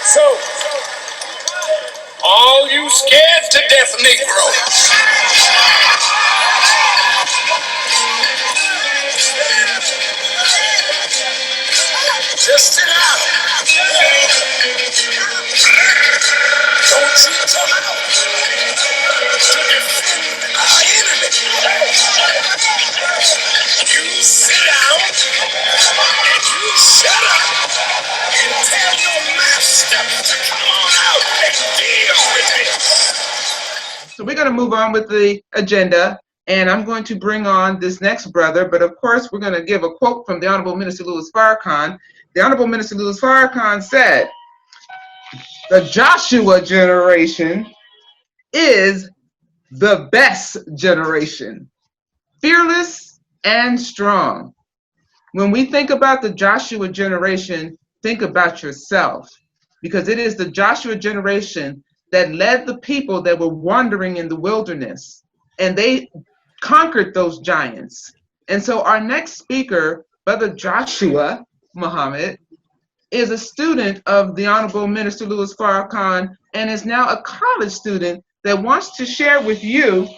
So, all you scared to death Negroes, just sit down. Don't you come out to defend our enemy. You sit down and you shut up and tell your master to come on out and deal with it. So we're going to move on with the agenda, and I'm going to bring on this next brother, but of course we're going to give a quote from the Honorable Minister Louis Farrakhan. The Honorable Minister Louis Farrakhan said, the Joshua generation is the best generation, fearless and strong. When we think about the Joshua generation, think about yourself, because it is the Joshua generation that led the people that were wandering in the wilderness, and they conquered those giants. And so our next speaker, Brother Joshua Muhammad, is a student of the Honorable Minister Louis Farrakhan and is now a college student that wants to share with you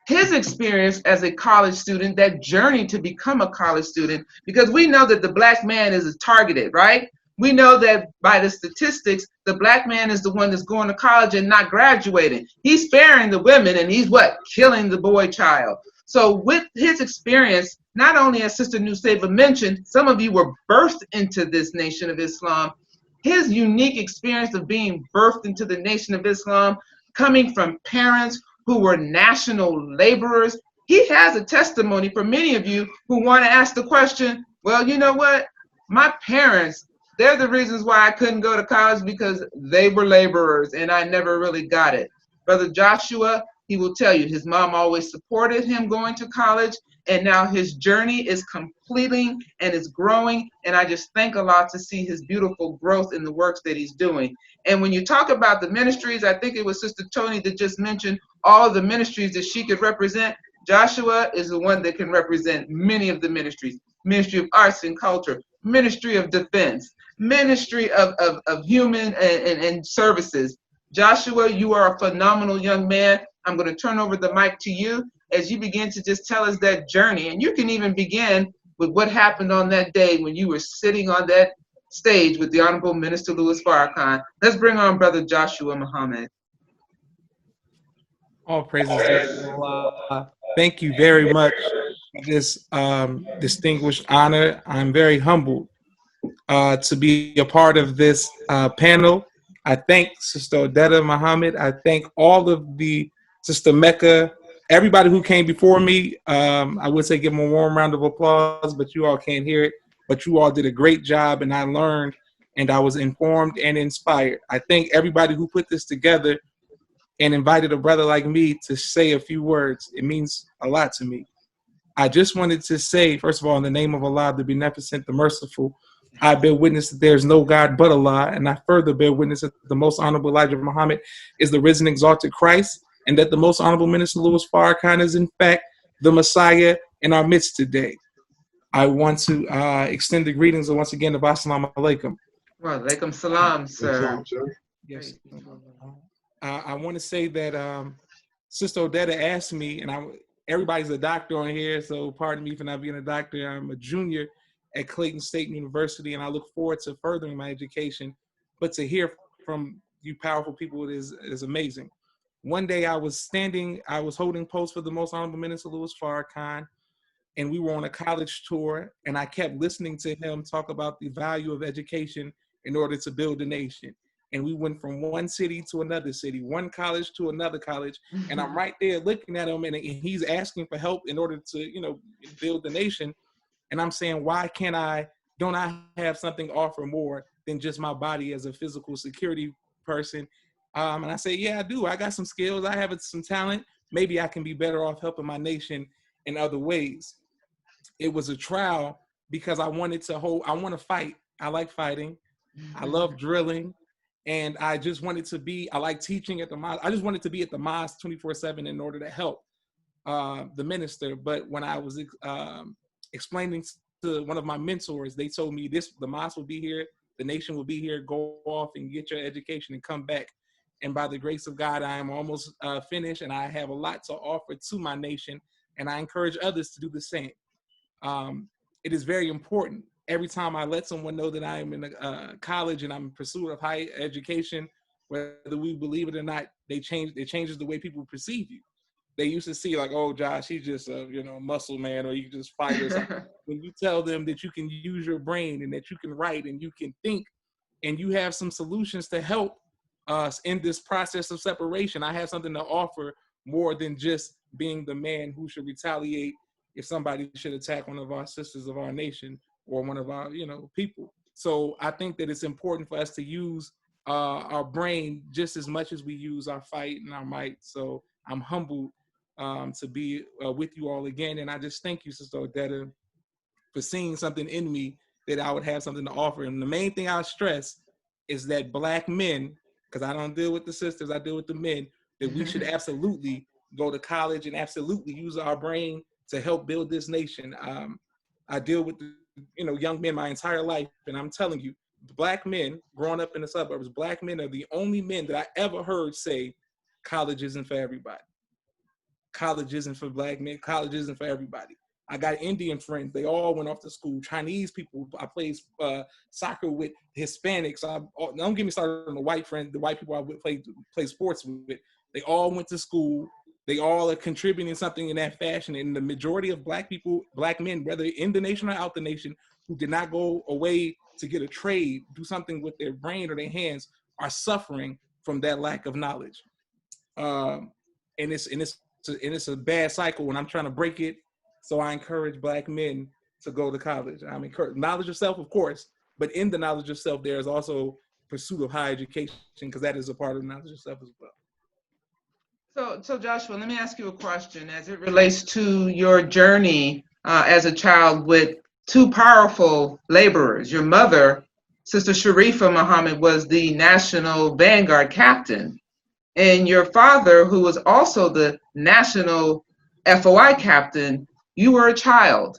his experience as a college student, that journey to become a college student, because we know that the black man is targeted, right? We know that by the statistics, the black man is the one that's going to college and not graduating. He's sparing the women, and he's what? Killing the boy child. So with his experience, not only as Sister Nuseba mentioned, some of you were birthed into this Nation of Islam. His unique experience of being birthed into the Nation of Islam, coming from parents who were national laborers. He has a testimony for many of you who want to ask the question, well, you know what? My parents, they're the reasons why I couldn't go to college, because they were laborers and I never really got it. Brother Joshua, he will tell you his mom always supported him going to college, and now his journey is completing and is growing, and I just thank Allah to see his beautiful growth in the works that he's doing. And when you talk about the ministries, I think it was Sister Tony that just mentioned all of the ministries that she could represent. Joshua is the one that can represent many of the ministries. Ministry of Arts and Culture, Ministry of Defense, Ministry of Human and Services. Joshua, you are a phenomenal young man. I'm going to turn over the mic to you as you begin to just tell us that journey. And you can even begin with what happened on that day when you were sitting on that stage with the Honorable Minister Louis Farrakhan. Let's bring on Brother Joshua Muhammad. All praises to Allah. Thank you very much for this distinguished honor. I'm very humbled to be a part of this panel. I thank Sister Odetta Muhammad. I thank all of the Sister Mecca, everybody who came before me. I would say give them a warm round of applause, but you all can't hear it. But you all did a great job, and I learned, and I was informed and inspired. I thank everybody who put this together and invited a brother like me to say a few words. It means a lot to me. I just wanted to say, first of all, in the name of Allah, the Beneficent, the Merciful, I bear witness that there is no God but Allah, and I further bear witness that the most honorable Elijah Muhammad is the risen, exalted Christ, and that the most honorable Minister Louis Farrakhan is, in fact, the Messiah in our midst today. I want to extend the greetings once again of Assalamu alaikum. Wa alaikum salam, sir. Yes. I want to say that Sister Odetta asked me, and everybody's a doctor on here, so pardon me for not being a doctor. I'm a junior at Clayton State University, and I look forward to furthering my education. But to hear from you powerful people is amazing. One day I was holding posts for the Most Honorable Minister Louis Farrakhan, and we were on a college tour, and I kept listening to him talk about the value of education in order to build a nation. And we went from one city to another city, one college to another college. And I'm right there looking at him, and he's asking for help in order to, build the nation. And I'm saying, why don't I have something to offer more than just my body as a physical security person? And I say, yeah, I do. I got some skills. I have some talent. Maybe I can be better off helping my nation in other ways. It was a trial because I want to fight. I like fighting. I love drilling. And I just wanted to I like teaching at the mosque. I just wanted to be at the mosque 24/7 in order to help the minister. But when I was explaining to one of my mentors, they told me the mosque will be here The nation will be here. Go off and get your education and come back. And by the grace of God, I am almost finished, and I have a lot to offer to my nation, and I encourage others to do the same. It is very important. Every time I let someone know that I am in college and I'm in pursuit of high education, whether we believe it or not, it changes the way people perceive you. They used to see like, oh, Josh, he's just a muscle man, or you just fight or something. When you tell them that you can use your brain and that you can write and you can think and you have some solutions to help us in this process of separation, I have something to offer more than just being the man who should retaliate if somebody should attack one of our sisters of our nation or one of our, people. So I think that it's important for us to use our brain just as much as we use our fight and our might. So I'm humbled to be with you all again. And I just thank you, Sister Odetta, for seeing something in me that I would have something to offer. And the main thing I stress is that Black men, because I don't deal with the sisters, I deal with the men, that we should absolutely go to college and absolutely use our brain to help build this nation. I deal with young men my entire life, and I'm telling you, Black men growing up in the suburbs, Black men are the only men that I ever heard say college isn't for everybody. College isn't for Black men. College isn't for everybody. I got Indian friends. They all went off to school. Chinese people. I played soccer with. Hispanics. Don't get me started on the white friends. The white people I would play sports with. They all went to school. They all are contributing something in that fashion. And the majority of Black people, Black men, whether in the nation or out the nation, who did not go away to get a trade, do something with their brain or their hands, are suffering from that lack of knowledge. And it's a bad cycle, and I'm trying to break it. So I encourage Black men to go to college. I'm encouraging knowledge of self, of course, but in the knowledge of self, there is also pursuit of high education, because that is a part of knowledge of self as well. So Joshua, let me ask you a question as it relates to your journey as a child with two powerful laborers. Your mother, Sister Sharifa Muhammad, was the National Vanguard captain, and your father, who was also the National FOI captain, you were a child.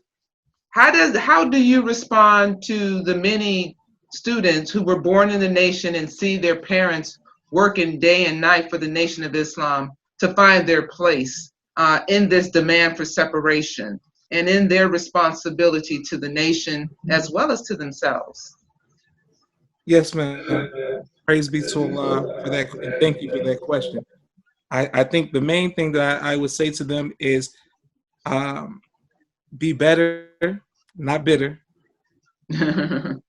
How do you respond to the many students who were born in the nation and see their parents working day and night for the Nation of Islam to find their place in this demand for separation and in their responsibility to the nation as well as to themselves? Yes, ma'am. Praise be to Allah for that, and thank you for that question. I think the main thing that I would say to them is be better, not bitter. That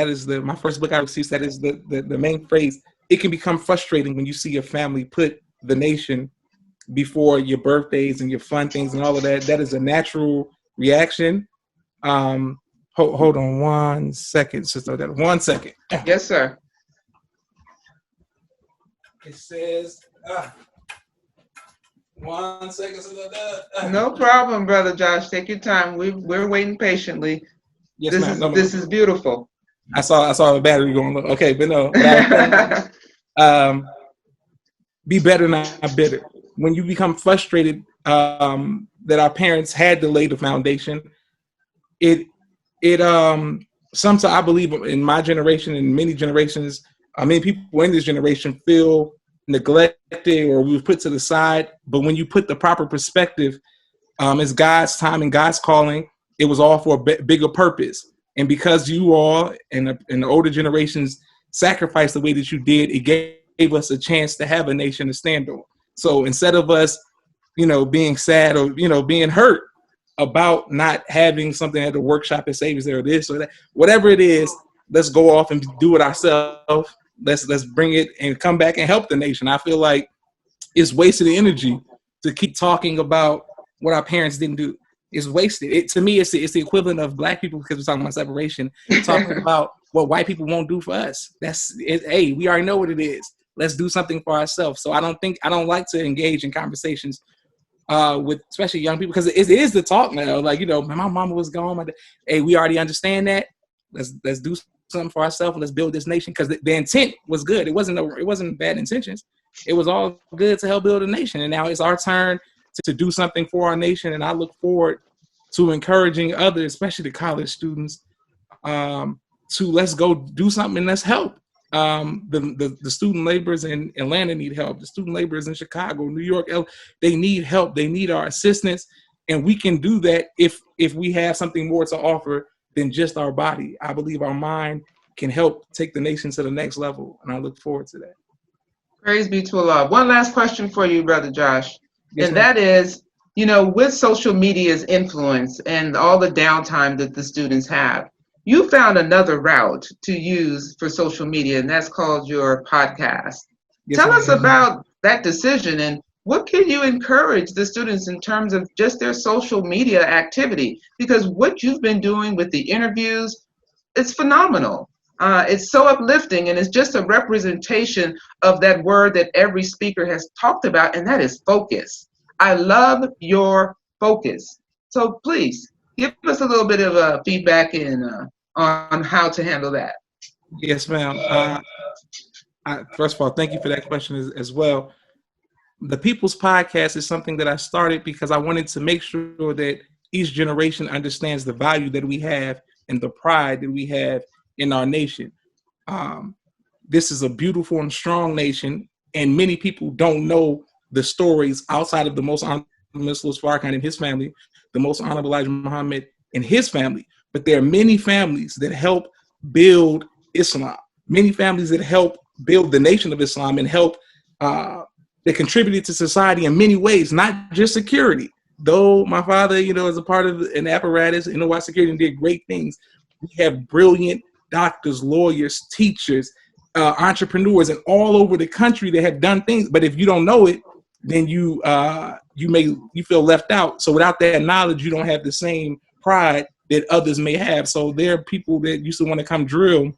is my first book I received. That is the main phrase. It can become frustrating when you see your family put the nation before your birthdays and your fun things and all of that. That is a natural reaction. Hold on 1 second, Sister. 1 second. Yes, sir. It says, 1 second, Sister. No problem, Brother Josh. Take your time. We're waiting patiently. Yes, ma'am. This is beautiful. I saw the battery going. Okay, but no. Be better, not bitter. When you become frustrated that our parents had to lay the foundation, it sometimes I believe in my generation and many generations, many people in this generation feel neglected or we was put to the side. But when you put the proper perspective, it's God's time and God's calling. It was all for a bigger purpose. And because you all and the older generations sacrificed the way that you did, it gave us a chance to have a nation to stand on. So instead of us, being sad or, being hurt about not having something at the workshop that saves there or this or that, whatever it is, let's go off and do it ourselves. Let's bring it and come back and help the nation. I feel like it's wasted energy to keep talking about what our parents didn't do. It's wasted. To me, it's the equivalent of Black people, because we're talking about separation, talking about what white people won't do for us. Hey, we already know what it is. Let's do something for ourselves. So I don't like to engage in conversations with especially young people, because it is the talk now. Like, my mama was gone. Hey, we already understand that. Let's do something for ourselves. Let's build this nation, because the intent was good. It wasn't bad intentions. It was all good to help build a nation. And now it's our turn to do something for our nation. And I look forward to encouraging others, especially the college students, to let's go do something and let's help. The student laborers in Atlanta need help. The student laborers in Chicago, New York, they need help. They need our assistance, and we can do that if we have something more to offer than just our body. I believe our mind can help take the nation to the next level, and I look forward to that. Praise be to Allah. One last question for you, Brother Josh, Yes, and ma'am. that is, with social media's influence and all the downtime that the students have, you found another route to use for social media, and that's called your podcast. Yes, Tell us ma'am. about that decision, and what can you encourage the students in terms of just their social media activity? Because what you've been doing with the interviews, it's phenomenal. It's so uplifting, and it's just a representation of that word that every speaker has talked about, and that is focus. I love your focus. So please give us a little bit of feedback on how to handle that. Yes, ma'am. First of all, thank you for that question as well. The People's Podcast is something that I started because I wanted to make sure that each generation understands the value that we have and the pride that we have in our nation. This is a beautiful and strong nation, and many people don't know the stories outside of the most honorable Mr. Louis Farrakhan and his family, the most honorable Elijah Muhammad and his family. But there are many families that help build Islam, many families that help build the nation of Islam and help that contributed to society in many ways, not just security. Though my father, is a part of an apparatus in NY security and did great things, we have brilliant doctors, lawyers, teachers, entrepreneurs, and all over the country that have done things. But if you don't know it, then you feel left out. So without that knowledge, you don't have the same pride that others may have. So there are people that used to want to come drill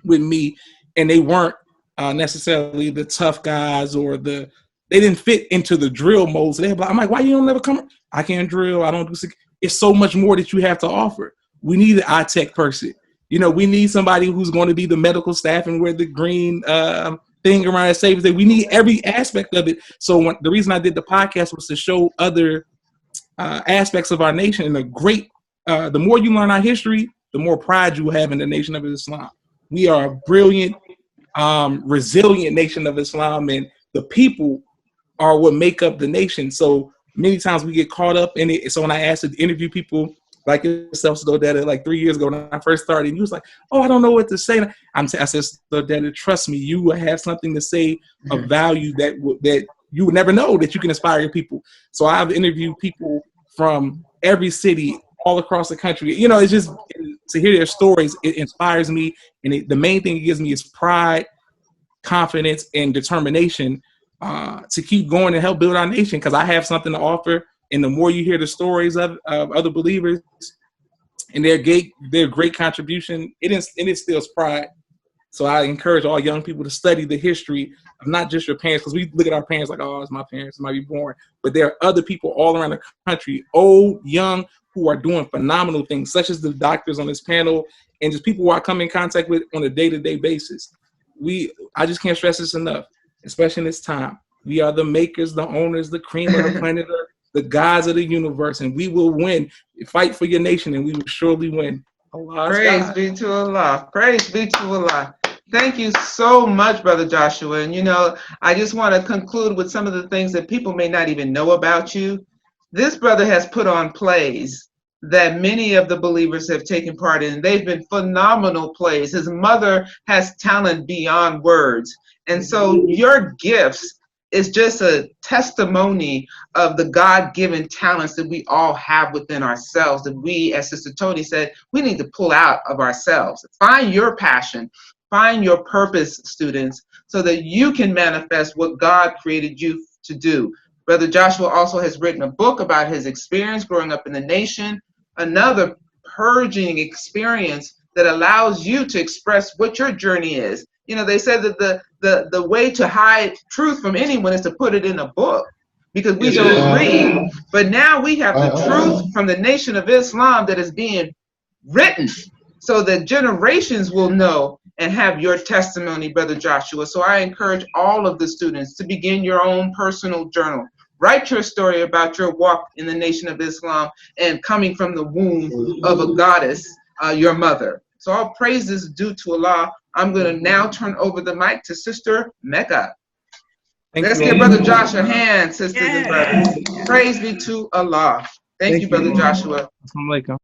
with me, and they weren't necessarily the tough guys or they didn't fit into the drill mode. So I'm like, why you don't never come? I can't drill. I don't do. It's so much more that you have to offer. We need an eye-tech person. We need somebody who's going to be the medical staff and wear the green thing around the safe. We need every aspect of it. So the reason I did the podcast was to show other aspects of our nation. And the more you learn our history, the more pride you have in the nation of Islam. We are a brilliant, resilient nation of Islam, and the people are what make up the nation. So many times we get caught up in it. So when I asked to interview people like yourself, Dada, like 3 years ago when I first started, and you was like, "Oh, I don't know what to say." I said, Dada, trust me, you will have something to say of value that you would never know that you can inspire your people. So I've interviewed people from every city all across the country. It's just to hear their stories, it inspires me, and the main thing it gives me is pride, confidence, and determination to keep going and help build our nation, because I have something to offer. And the more you hear the stories of other believers and their great contribution, it instills pride. So I encourage all young people to study the history of not just your parents, because we look at our parents like, oh, it's my parents, it might be boring. But there are other people all around the country, old, young, who are doing phenomenal things, such as the doctors on this panel and just people who I come in contact with on a day-to-day basis. I just can't stress this enough, especially in this time. We are the makers, the owners, the cream of the planet Earth, the gods of the universe, and we will win. Fight for your nation, and we will surely win. Allah's Praise God. be to Allah. Praise be to Allah. Thank you so much, Brother Joshua. And I just want to conclude with some of the things that people may not even know about you. This brother has put on plays that many of the believers have taken part in. They've been phenomenal plays. His mother has talent beyond words. And so your gifts is just a testimony of the God-given talents that we all have within ourselves, that we, as Sister Tony said, we need to pull out of ourselves. Find your passion, find your purpose, students, so that you can manifest what God created you to do. Brother Joshua also has written a book about his experience growing up in the nation, another purging experience that allows you to express what your journey is. They said that the way to hide truth from anyone is to put it in a book, because we don't read. But now we have the truth from the Nation of Islam that is being written, so that generations will know and have your testimony, Brother Joshua. So I encourage all of the students to begin your own personal journal. Write your story about your walk in the Nation of Islam and coming from the womb of a goddess, your mother. So all praise is due to Allah. I'm going to now turn over the mic to Sister Mecca. Let's give Brother Josh a hand, sisters and brothers. Praise be to Allah. Thank you, Brother Joshua. Assalamu alaikum.